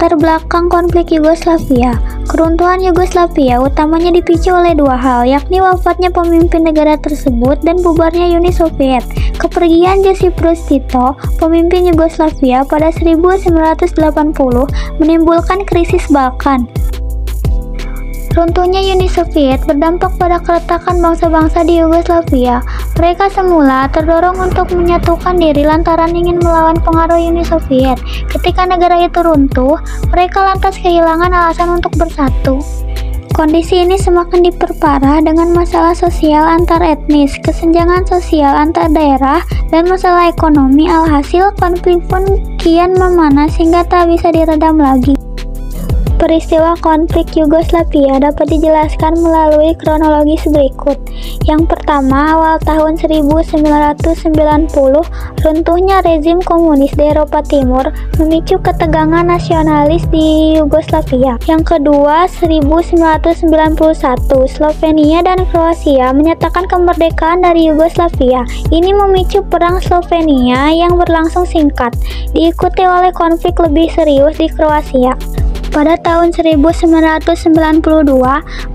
Latar belakang konflik Yugoslavia. Keruntuhan Yugoslavia utamanya dipicu oleh dua hal, yakni wafatnya pemimpin negara tersebut dan bubarnya Uni Soviet. Kepergian Josip Broz Tito, pemimpin Yugoslavia pada 1980, menimbulkan krisis Balkan. Runtuhnya Uni Soviet berdampak pada keretakan bangsa-bangsa di Yugoslavia. Mereka semula terdorong untuk menyatukan diri lantaran ingin melawan pengaruh Uni Soviet. Ketika negara itu runtuh, mereka lantas kehilangan alasan untuk bersatu. Kondisi ini semakin diperparah dengan masalah sosial antar etnis, kesenjangan sosial antar daerah, dan masalah ekonomi. Alhasil, konflik pun kian memanas hingga tak bisa diredam lagi. Peristiwa konflik Yugoslavia dapat dijelaskan melalui kronologis berikut. Yang pertama, awal tahun 1990, runtuhnya rezim komunis di Eropa Timur memicu ketegangan nasionalis di Yugoslavia. Yang kedua, 1991, Slovenia dan Kroasia menyatakan kemerdekaan dari Yugoslavia. Ini memicu perang Slovenia yang berlangsung singkat, diikuti oleh konflik lebih serius di Kroasia. Pada tahun 1992,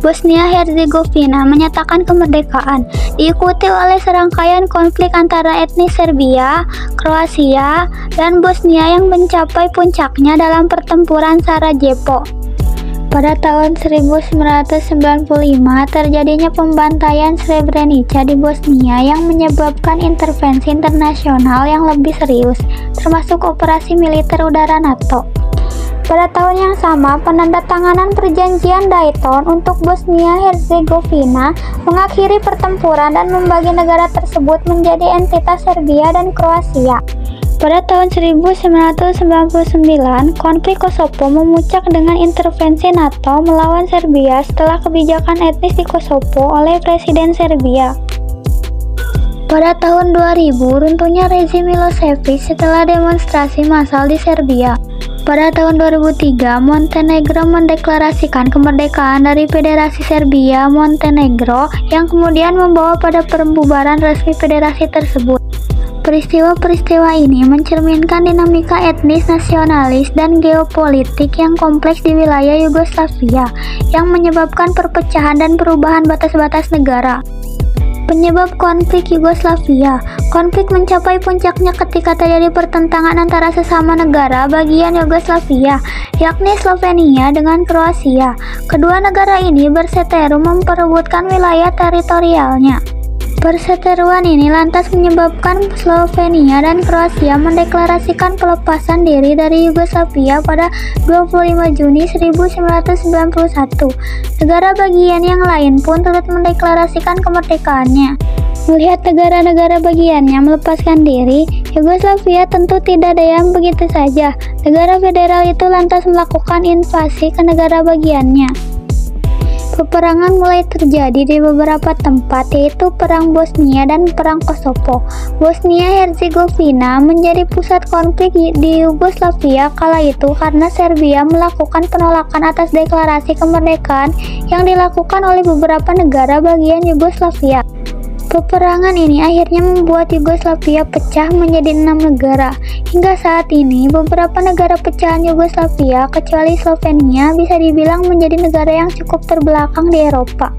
Bosnia-Herzegovina menyatakan kemerdekaan, diikuti oleh serangkaian konflik antara etnis Serbia, Kroasia, dan Bosnia yang mencapai puncaknya dalam pertempuran Sarajevo. Pada tahun 1995, terjadinya pembantaian Srebrenica di Bosnia yang menyebabkan intervensi internasional yang lebih serius, termasuk operasi militer udara NATO. Pada tahun yang sama, penandatanganan perjanjian Dayton untuk Bosnia-Herzegovina mengakhiri pertempuran dan membagi negara tersebut menjadi entitas Serbia dan Kroasia. Pada tahun 1999, konflik Kosovo memuncak dengan intervensi NATO melawan Serbia setelah kebijakan etnis di Kosovo oleh Presiden Serbia. Pada tahun 2000, runtuhnya rezim Milosevic setelah demonstrasi massal di Serbia. Pada tahun 2003, Montenegro mendeklarasikan kemerdekaan dari Federasi Serbia Montenegro yang kemudian membawa pada pembubaran resmi federasi tersebut. Peristiwa-peristiwa ini mencerminkan dinamika etnis, nasionalis, dan geopolitik yang kompleks di wilayah Yugoslavia yang menyebabkan perpecahan dan perubahan batas-batas negara. Penyebab konflik Yugoslavia. Konflik mencapai puncaknya ketika terjadi pertentangan antara sesama negara bagian Yugoslavia, yakni Slovenia dengan Kroasia. Kedua negara ini berseteru memperebutkan wilayah teritorialnya. Perseteruan ini lantas menyebabkan Slovenia dan Kroasia mendeklarasikan pelepasan diri dari Yugoslavia pada 25 Juni 1991. Negara bagian yang lain pun turut mendeklarasikan kemerdekaannya. Melihat negara-negara bagiannya melepaskan diri, Yugoslavia tentu tidak diam begitu saja. Negara federal itu lantas melakukan invasi ke negara bagiannya. Peperangan mulai terjadi di beberapa tempat, yaitu Perang Bosnia dan Perang Kosovo. Bosnia-Herzegovina menjadi pusat konflik di Yugoslavia kala itu karena Serbia melakukan penolakan atas deklarasi kemerdekaan yang dilakukan oleh beberapa negara bagian Yugoslavia. Peperangan ini akhirnya membuat Yugoslavia pecah menjadi 6 negara. Hingga saat ini, beberapa negara pecahan Yugoslavia, kecuali Slovenia, bisa dibilang menjadi negara yang cukup terbelakang di Eropa.